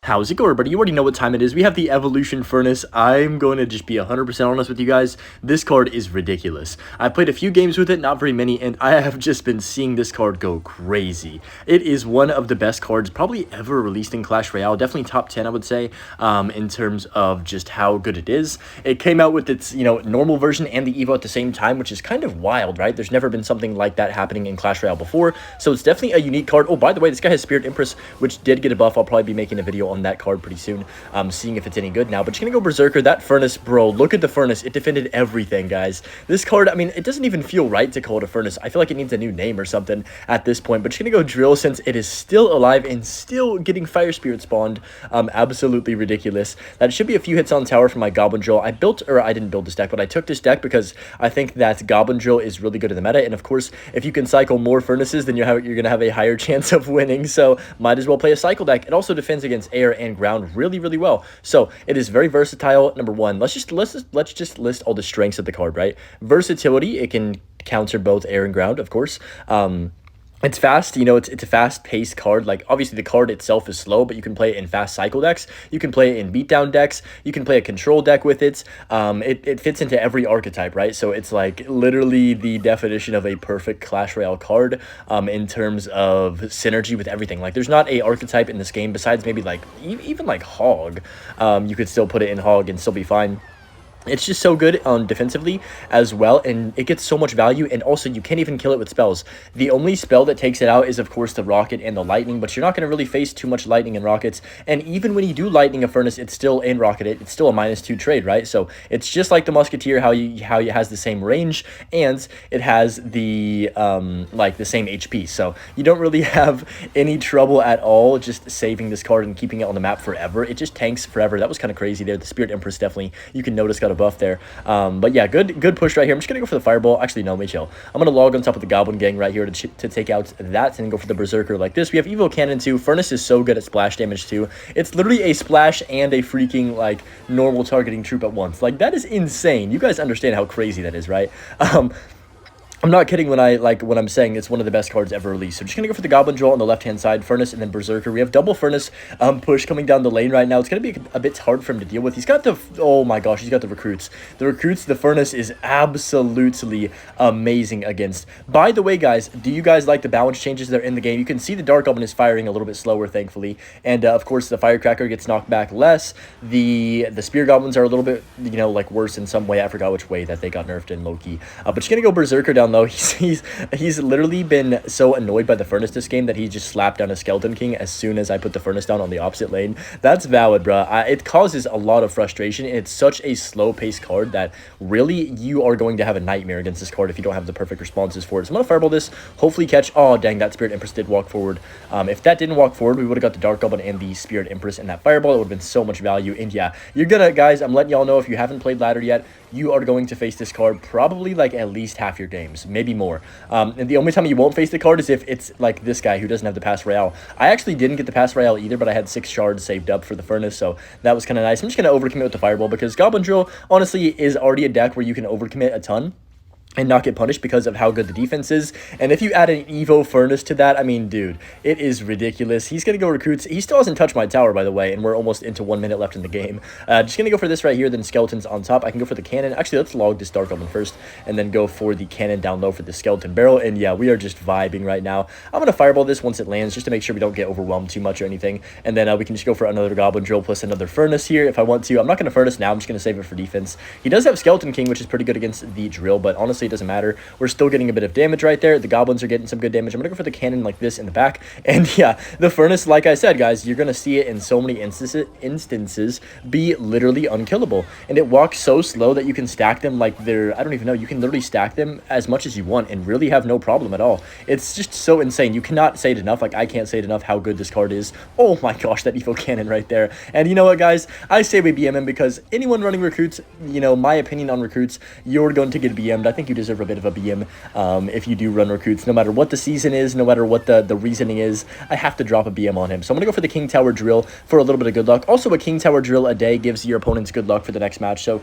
How's it going, everybody? You already know what time it is. We have the Evolution Furnace. I'm going to just be 100% honest with you guys. This card is ridiculous. I've played a few games with it, not very many, and I have just been seeing this card go crazy. It is one of the best cards probably ever released in Clash Royale. Definitely top 10, I would say, in terms of just how good it is. It came out with its, normal version and the Evo at the same time, which is kind of wild, right? There's never been something like that happening in Clash Royale before, so it's definitely a unique card. Oh, by the way, this guy has Spirit Empress, which did get a buff. I'll probably be making a video on that card pretty soon, seeing if it's any good now. But just gonna go Berserker. That Furnace, bro, look at the Furnace. It defended everything, guys. This card, I mean, it doesn't even feel right to call it a Furnace. I feel like it needs a new name or something at this point. But just gonna go Drill since it is still alive and still getting Fire Spirit spawned. Absolutely ridiculous. That should be a few hits on tower for my Goblin Drill. I didn't build this deck, but I took this deck because I think that Goblin Drill is really good in the meta. And of course, if you can cycle more Furnaces, then you're gonna have a higher chance of winning. So might as well play a cycle deck. It also defends against air and ground really well. So it is very versatile. Number one, let's just list all the strengths of the card, right? Versatility, it can counter both air and ground, of course. It's fast, it's a fast-paced card. Like, obviously, the card itself is slow, but you can play it in fast cycle decks. You can play it in beatdown decks. You can play a control deck with it. It fits into every archetype, right? So it's, like, literally the definition of a perfect Clash Royale card in terms of synergy with everything. Like, there's not a archetype in this game besides maybe, like, even, like, Hog. You could still put it in Hog and still be fine. It's just so good defensively as well, and it gets so much value, and also you can't even kill it with spells. The only spell that takes it out is, of course, the Rocket and the Lightning, but you're not going to really face too much Lightning and Rockets, and even when you do Lightning a Furnace, it's still in Rocket it's still a -2 trade, right? So it's just like the Musketeer, how it has the same range, and it has the, the same HP, so you don't really have any trouble at all just saving this card and keeping it on the map forever. It just tanks forever. That was kind of crazy there. The Spirit Empress definitely, you can notice, got a buff there, but yeah, good push right here. I'm just gonna go for the Fireball. Actually, no, let me chill. I'm gonna log on top of the Goblin Gang right here to take out that and go for the Berserker like this. We have Evo Cannon too. Furnace is so good at splash damage too. It's literally a splash and a freaking like normal targeting troop at once. Like, that is insane. You guys understand how crazy that is, right? I'm not kidding when I'm saying it's one of the best cards ever released. So just gonna go for the Goblin Drill on the left-hand side, Furnace, and then Berserker. We have double Furnace push coming down the lane right now. It's gonna be a bit hard for him to deal with. He's got the, oh my gosh, he's got the Recruits. The Furnace is absolutely amazing against. By the way, guys, do you guys like the balance changes that are in the game? You can see the Dark Goblin is firing a little bit slower, thankfully, and of course the Firecracker gets knocked back less. The Spear Goblins are a little bit, like worse in some way. I forgot which way that they got nerfed in low-key. But just gonna go Berserker down low. He's literally been so annoyed by the Furnace this game that he just slapped down a Skeleton King as soon as I put the Furnace down on the opposite lane. That's valid, bruh. It causes a lot of frustration, and it's such a slow-paced card that really you are going to have a nightmare against this card if you don't have the perfect responses for it. So I'm gonna Fireball this, hopefully catch. Oh, dang, that Spirit Empress did walk forward. If that didn't walk forward, we would have got the Dark Goblin and the Spirit Empress and that Fireball. It would have been so much value. And yeah, you're gonna, guys, I'm letting y'all know, if you haven't played Ladder yet, you are going to face this card probably like at least half your games, maybe more. And the only time you won't face the card is if it's like this guy who doesn't have the Pass Royale. I actually didn't get the Pass Royale either, but I had 6 shards saved up for the Furnace, so that was kind of nice. I'm just going to overcommit with the Fireball because Goblin Drill, honestly, is already a deck where you can overcommit a ton and not get punished because of how good the defense is. And if you add an Evo Furnace to that, I mean, dude, it is ridiculous. He's going to go Recruits. He still hasn't touched my tower, by the way, and we're almost into 1 minute left in the game. Just going to go for this right here, then Skeletons on top. I can go for the Cannon. Actually, let's log this Dark Goblin first, and then go for the Cannon down low for the Skeleton Barrel. And yeah, we are just vibing right now. I'm going to Fireball this once it lands, just to make sure we don't get overwhelmed too much or anything. And then we can just go for another Goblin Drill plus another Furnace here if I want to. I'm not going to Furnace now. I'm just going to save it for defense. He does have Skeleton King, which is pretty good against the Drill, but honestly, it doesn't matter. We're still getting a bit of damage right there. The Goblins are getting some good damage. I'm gonna go for the Cannon like this in the back, and yeah, the Furnace, like I said, guys, you're gonna see it in so many instances be literally unkillable, and it walks so slow that you can stack them like they're, I don't even know, you can literally stack them as much as you want and really have no problem at all. It's just so insane. You cannot say it enough. Like, I can't say it enough how good this card is. Oh my gosh, that Evo Cannon right there. And you know what, guys, I say we BM him because anyone running Recruits, my opinion on Recruits, you're going to get BM'd. I think you deserve a bit of a BM if you do run Recruits, no matter what the season is, no matter what the reasoning is. I have to drop a BM on him. So I'm gonna go for the King Tower Drill for a little bit of good luck. Also, a King Tower Drill a day gives your opponents good luck for the next match. So,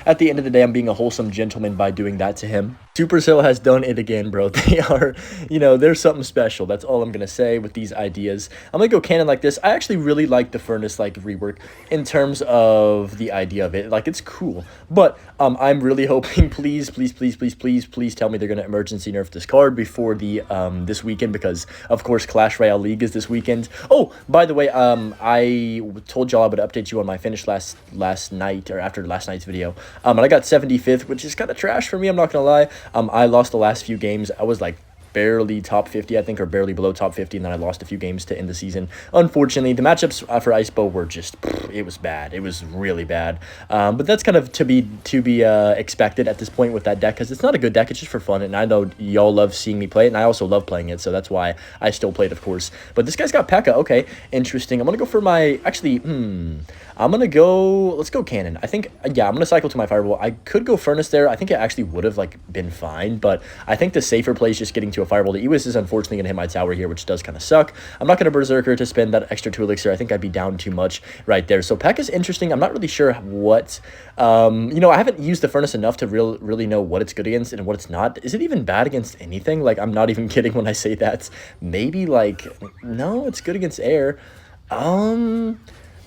at the end of the day, I'm being a wholesome gentleman by doing that to him. Supercell has done it again, bro. They are, there's something special. That's all I'm going to say with these ideas. I'm going to go cannon like this. I actually really like the furnace, like, rework in terms of the idea of it. Like, it's cool. But I'm really hoping, please tell me they're going to emergency nerf this card before the this weekend, because, of course, Clash Royale League is this weekend. Oh, by the way, I told y'all I would update you on my finish last night, or after last night's video. And I got 75th, which is kind of trash for me, I'm not going to lie. I lost the last few games. I was like barely top 50, I think, or barely below top 50, and then I lost a few games to end the season. Unfortunately, the matchups for Icebo were just, it was bad. It was really bad. But that's kind of to be expected at this point with that deck, because it's not a good deck. It's just for fun, and I know y'all love seeing me play it, and I also love playing it, so that's why I still play it, of course. But this guy's got P.E.K.K.A. Okay, interesting. I'm going to go for my, actually, I'm going to go, let's go cannon. I think, yeah, I'm going to cycle to my fireball. I could go furnace there. I think it actually would have, like, been fine, but I think the safer play is just getting to a fireball. The Ewis is unfortunately going to hit my tower here, which does kind of suck. I'm not going to Berserker to spend that extra 2 elixir. I think I'd be down too much right there. So P.E.K.K.A. is interesting. I'm not really sure what, I haven't used the furnace enough to really know what it's good against and what it's not. Is it even bad against anything? Like, I'm not even kidding when I say that. Maybe, like, no, it's good against air.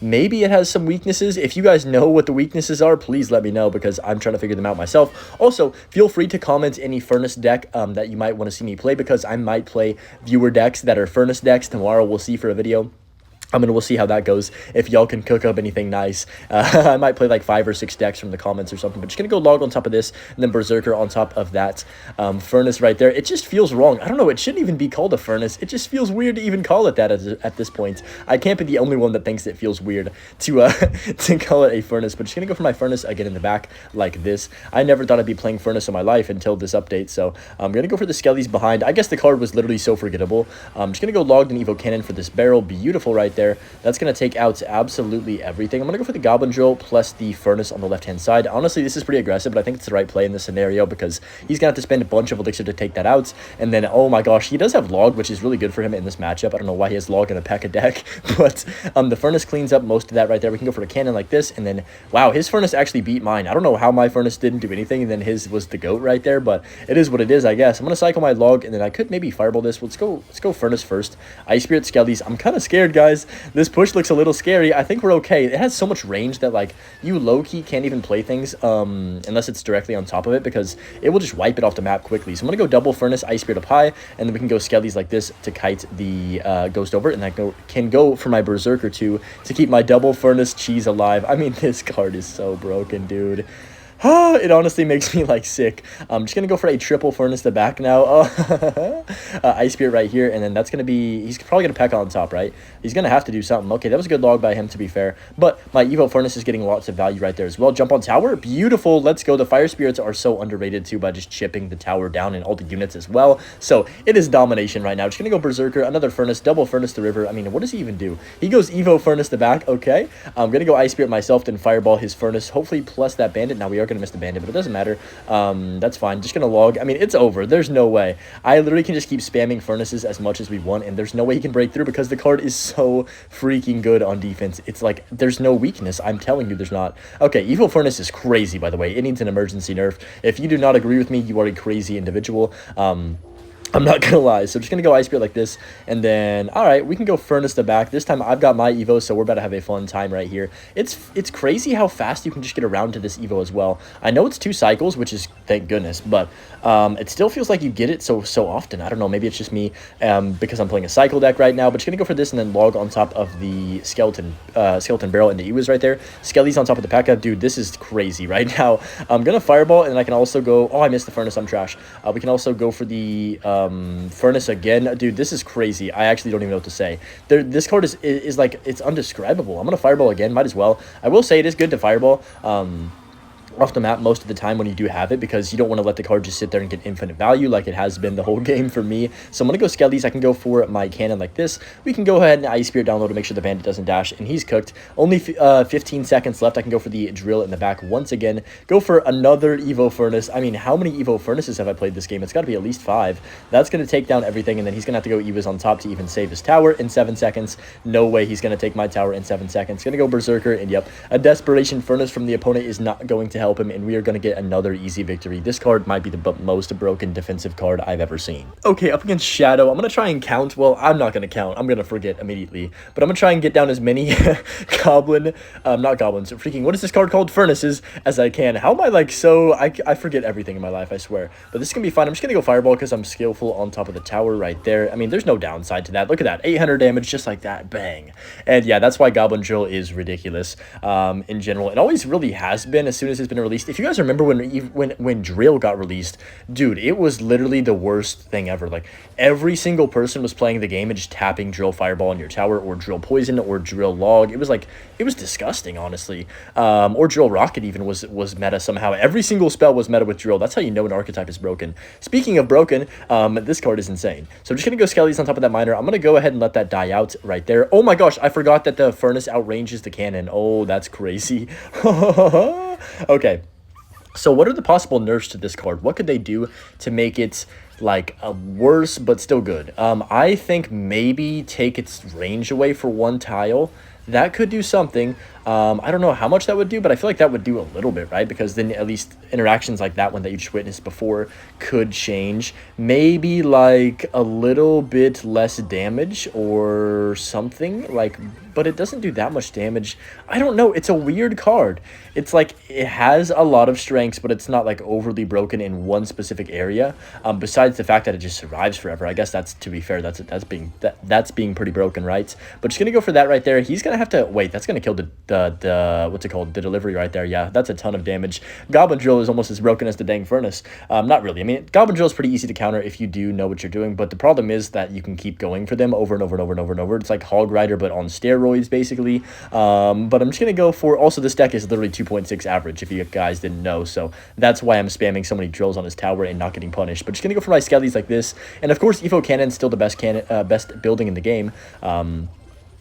Maybe it has some weaknesses. If you guys know what the weaknesses are, please let me know, because I'm trying to figure them out myself. Also, feel free to comment any furnace deck that you might want to see me play, because I might play viewer decks that are furnace decks tomorrow. We'll see for a video. We'll see how that goes. If y'all can cook up anything nice, I might play like 5 or 6 decks from the comments or something. But just gonna go log on top of this, and then Berserker on top of that furnace right there. It just feels wrong. I don't know. It shouldn't even be called a furnace. It just feels weird to even call it that at this point. I can't be the only one that thinks it feels weird to to call it a furnace. But just gonna go for my furnace again in the back like this. I never thought I'd be playing furnace in my life until this update. So I'm gonna go for the skellies behind. I guess the card was literally so forgettable. I'm just gonna go logged in Evo Cannon for this barrel. Beautiful right there. That's going to take out absolutely everything. I'm going to go for the Goblin Drill plus the Furnace on the left-hand side. Honestly, this is pretty aggressive, but I think it's the right play in this scenario, because he's going to have to spend a bunch of elixir to take that out. And then, oh my gosh, he does have Log, which is really good for him in this matchup. I don't know why he has Log in a P.E.K.K.A. deck, but the Furnace cleans up most of that right there. We can go for a cannon like this, and then, wow, his Furnace actually beat mine. I don't know how my Furnace didn't do anything, and then his was the GOAT right there, but it is what it is, I guess. I'm going to cycle my Log, and then I could maybe Fireball this. Let's go Furnace first. Ice Spirit Skellies. I'm kind of scared, guys. This push looks a little scary. I think we're okay. It has so much range that, like, you low-key can't even play things unless it's directly on top of it, because it will just wipe it off the map quickly. So I'm going to go double Furnace, Ice Spirit up high, and then we can go Skellies like this to kite the Ghost over, and I can go for my Berserker too to keep my double Furnace cheese alive. I mean, this card is so broken, dude. It honestly makes me, like, sick. I'm just going to go for a triple Furnace the back now. Ice Spirit right here, and then that's going to be... He's probably going to P.E.K.K.A. on top, right? He's going to have to do something. Okay, that was a good log by him, to be fair. But my Evo Furnace is getting lots of value right there as well. Jump on tower. Beautiful. Let's go. The Fire Spirits are so underrated, too, by just chipping the tower down and all the units as well. So, it is domination right now. Just going to go Berserker. Another Furnace. Double Furnace the river. I mean, what does he even do? He goes Evo Furnace the back. Okay. I'm going to go Ice Spirit myself, then Fireball his Furnace. Hopefully, plus that Bandit. Now, we are going to miss the Bandit, but it doesn't matter. That's fine. Just gonna log. I mean, it's over. There's no way. I literally can just keep spamming Furnaces as much as we want, and there's no way he can break through, because the card is so freaking good on defense. It's like, there's no weakness. I'm telling you, there's not. Okay, Evil Furnace is crazy, by the way. It needs an emergency nerf. If you do not agree with me, you are a crazy individual. I'm not gonna lie. So just gonna go Ice Spirit like this, and then, all right, we can go Furnace the back. This time I've got my Evo, so we're about to have a fun time right here. It's crazy how fast you can just get around to this Evo as well. I know it's 2 cycles, which is, thank goodness, but it still feels like you get it so often. I don't know, maybe it's just me because I'm playing a cycle deck right now, but just gonna go for this and then log on top of the skeleton barrel into Ewas right there. Skellies on top of the P.E.K.K.A. Dude, this is crazy right now. I'm gonna Fireball, and then I can also go, oh, I missed the Furnace, I'm trash. We can also go for the Furnace again. Dude, this is crazy. I actually don't even know what to say. This card is like, it's undescribable. I'm gonna Fireball again, might as well. I will say it is good to Fireball off the map most of the time when you do have it, because you don't want to let the card just sit there and get infinite value like it has been the whole game for me. So I'm going to go Skellies. I can go for my cannon like this. We can go ahead and Ice Spirit download to make sure the Bandit doesn't dash, and he's cooked. Only 15 seconds left. I can go for the Drill in the back once again. Go for another Evo Furnace. I mean, how many Evo Furnaces have I played this game? It's got to be at least 5. That's going to take down everything, and then he's going to have to go Evas on top to even save his tower in 7 seconds. No way he's going to take my tower in 7 seconds. Going to go Berserker, and yep, a Desperation Furnace from the opponent is not going to help him, and we are going to get another easy victory. This card might be the most broken defensive card I've ever seen. Okay, up against Shadow, I'm going to try and count. Well, I'm not going to count. I'm going to forget immediately. But I'm going to try and get down as many Goblin, not Goblins, freaking, what is this card called? Furnaces, as I can. How am I, like, so, I forget everything in my life, I swear. But this is going to be fun. I'm just going to go Fireball because I'm skillful on top of the tower right there. I mean, there's no downside to that. Look at that, 800 damage just like that, bang. And yeah, that's why Goblin Drill is ridiculous in general. It always really has been as soon as it's been released. If you guys remember when Drill got released, dude, it was literally the worst thing ever. Like, every single person was playing the game and just tapping Drill Fireball on your tower, or Drill Poison, or Drill Log. It was like, it was disgusting, honestly. Or Drill Rocket even was meta somehow. Every single spell was meta with Drill. That's how you know an archetype is broken. Speaking of broken, this card is insane. So I'm just going to go Skellies on top of that miner. I'm going to go ahead and let that die out right there. Oh my gosh, I forgot that the Furnace outranges the cannon. Oh, that's crazy. Okay. So what are the possible nerfs to this card? What could they do to make it like worse but still good? I think maybe take its range away for one tile. That could do something. I don't know how much that would do, but I feel like that would do a little bit, right? Because then at least interactions like that one that you just witnessed before could change. Maybe like a little bit less damage or something, like, but it doesn't do that much damage. I don't know. It's a weird card. It's like it has a lot of strengths, but it's not like overly broken in one specific area. Besides the fact that it just survives forever. I guess that's, to be fair, that's being pretty broken, right? But just gonna go for that right there. He's gonna have to wait. That's gonna kill the what's it called, the delivery right there. Yeah, that's a ton of damage. Goblin Drill is almost as broken as the dang Furnace. Not really. I mean, Goblin Drill is pretty easy to counter if you do know what you're doing, but the problem is that you can keep going for them over and over and over and over and over. It's like Hog Rider but on steroids basically. But I'm just gonna go for, also this deck is literally 2.6 average if you guys didn't know, so that's why I'm spamming so many drills on his tower and not getting punished. But just gonna go for my Skellies like this, and of course Evo Cannon's still the best best building in the game.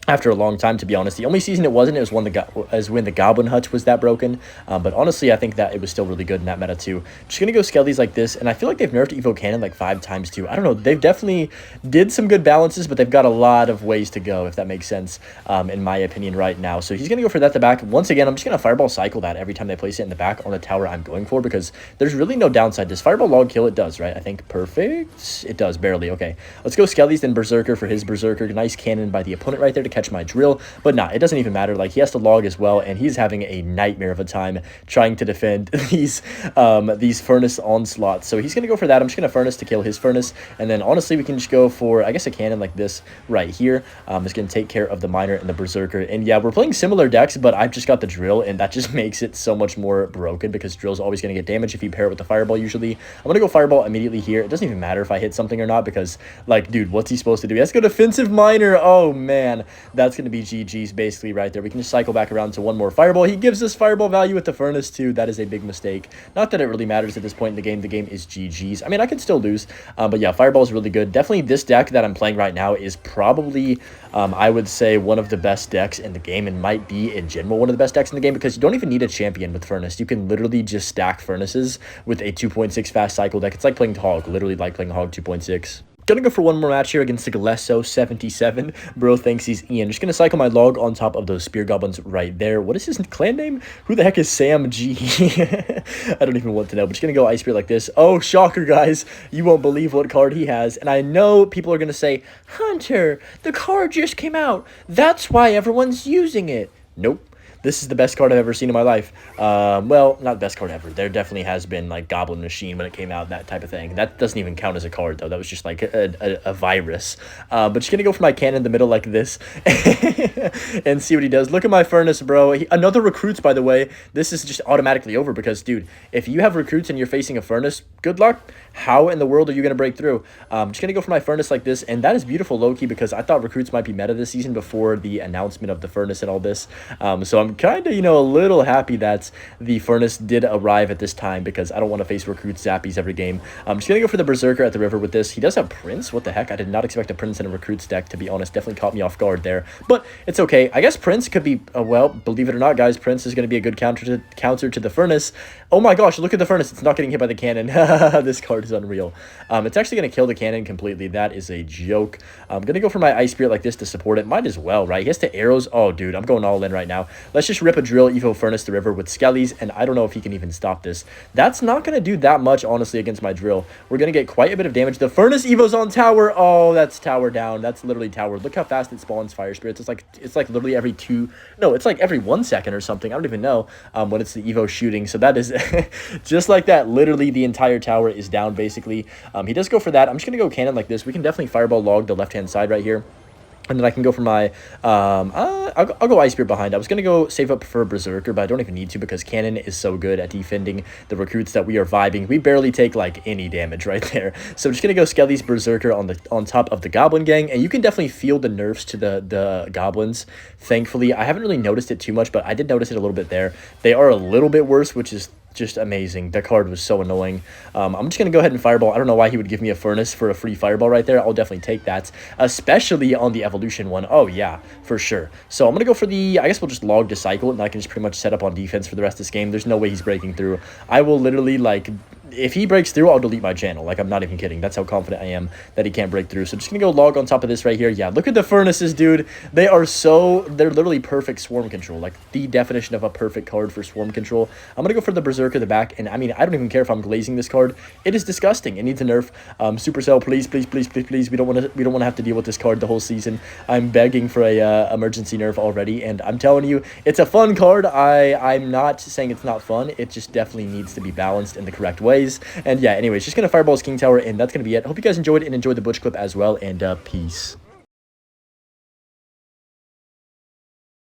After a long time, to be honest. The only season it wasn't, it was when the Goblin Hutch was that broken. But honestly, I think that it was still really good in that meta too. Just gonna go Skellies like this, and I feel like they've nerfed Evo Cannon like 5 times too. I don't know, they've definitely did some good balances, but they've got a lot of ways to go, if that makes sense, in my opinion right now. So he's gonna go for that at the back. Once again, I'm just gonna Fireball cycle that every time they place it in the back on the tower I'm going for, because there's really no downside. Does Fireball log kill? It does, right? I think perfect. It does, barely. Okay, let's go Skellies, then Berserker for his Berserker. Nice cannon by the opponent right there to catch my Drill. But nah, it doesn't even matter. Like, he has to log as well, and he's having a nightmare of a time trying to defend these Furnace onslaughts. So he's gonna go for that. I'm just gonna Furnace to kill his Furnace, and then honestly we can just go for, I guess, a cannon like this right here. It's gonna take care of the Miner and the Berserker. And yeah, we're playing similar decks, but I've just got the Drill, and that just makes it so much more broken because Drill's always gonna get damage if you pair it with the Fireball usually. I'm gonna go Fireball immediately here. It doesn't even matter if I hit something or not, because, like, dude, what's he supposed to do? He has to go Defensive Miner. Oh man, that's gonna be GG's basically right there. We can just cycle back around to one more Fireball. He gives us Fireball value with the Furnace too. That is a big mistake. Not that it really matters at this point in the game. The game is GG's. I mean, I could still lose, but yeah, Fireball is really good. Definitely this deck that I'm playing right now is probably, I would say, one of the best decks in the game, and might be in general one of the best decks in the game, because you don't even need a champion with Furnace. You can literally just stack Furnaces with a 2.6 fast cycle deck. It's like playing Hog, literally like playing Hog 2.6. Gonna go for one more match here against the Galesso77. Bro thinks he's Ian. Just gonna cycle my log on top of those Spear Goblins right there. What is his clan name? Who the heck is Sam G? I don't even want to know. But just gonna go Ice Spear like this. Oh, shocker, guys. You won't believe what card he has. And I know people are gonna say, Hunter, the card just came out. That's why everyone's using it. Nope. This is the best card I've ever seen in my life. Well, not best card ever. There definitely has been, like, Goblin Machine when it came out, that type of thing. That doesn't even count as a card, though. That was just, like, a virus. But just gonna go for my cannon in the middle like this and see what he does. Look at my Furnace, bro. Another Recruits, by the way. This is just automatically over because, dude, if you have Recruits and you're facing a Furnace, good luck. How in the world are you gonna break through? Just gonna go for my Furnace like this, and that is beautiful low-key because I thought Recruits might be meta this season before the announcement of the Furnace and all this. So I'm kind of, you know, a little happy that the Furnace did arrive at this time because I don't want to face Recruits Zappies every game. I'm just gonna go for the Berserker at the river with this. He does have Prince. What the heck? I did not expect a Prince in a Recruits deck, to be honest. Definitely caught me off guard there, but it's okay. I guess Prince could be, well, believe it or not, guys, Prince is going to be a good counter to the Furnace. Oh my gosh, look at the Furnace. It's not getting hit by the cannon. This card is unreal. It's actually going to kill the cannon completely. That is a joke. I'm going to go for my Ice Spirit like this to support it. Might as well, right? He has to arrows. Oh, dude, I'm going all in right now. Let's Let's just rip a drill, evo furnace the river with skellies, and I don't know if he can even stop this. That's not going to do that much, honestly, against my drill. We're going to get quite a bit of damage. The furnace evo's on tower. Oh, that's tower down. That's literally tower. Look how fast it spawns fire spirits. It's like literally every it's like every 1 second or something. I don't even know when it's the evo shooting. So that is just like that. Literally the entire tower is down basically. He does go for that. I'm just going to go cannon like this. We can definitely fireball log the left-hand side right here. And then I can go for my, I'll go Ice Spear behind. I was going to go save up for Berserker, but I don't even need to because Cannon is so good at defending the recruits that we are vibing. We barely take, like, any damage right there. So I'm just going to go Skelly's Berserker on top of the Goblin gang. And you can definitely feel the nerfs to the Goblins, thankfully. I haven't really noticed it too much, but I did notice it a little bit there. They are a little bit worse, which is just amazing. That card was so annoying. I'm just going to go ahead and fireball. I don't know why he would give me a furnace for a free fireball right there. I'll definitely take that, especially on the evolution one. Oh, yeah, for sure. So I'm going to go for the, I guess we'll just log to cycle, and I can just pretty much set up on defense for the rest of this game. There's no way he's breaking through. I will literally, like, if he breaks through, I'll delete my channel. Like, I'm not even kidding. That's how confident I am that he can't break through. So I'm just going to go log on top of this right here. Yeah, look at the furnaces, dude. They're literally perfect swarm control. Like, the definition of a perfect card for swarm control. I'm going to go for the Berserker the back. And, I mean, I don't even care if I'm glazing this card. It is disgusting. It needs a nerf. Supercell, please, please, please, please, please. We don't want to have to deal with this card the whole season. I'm begging for a emergency nerf already. And I'm telling you, it's a fun card. I'm not saying it's not fun. It just definitely needs to be balanced in the correct ways. And yeah, anyways, just gonna fireball his King Tower, and that's gonna be it. Hope you guys enjoyed and enjoyed the Butch clip as well, and peace.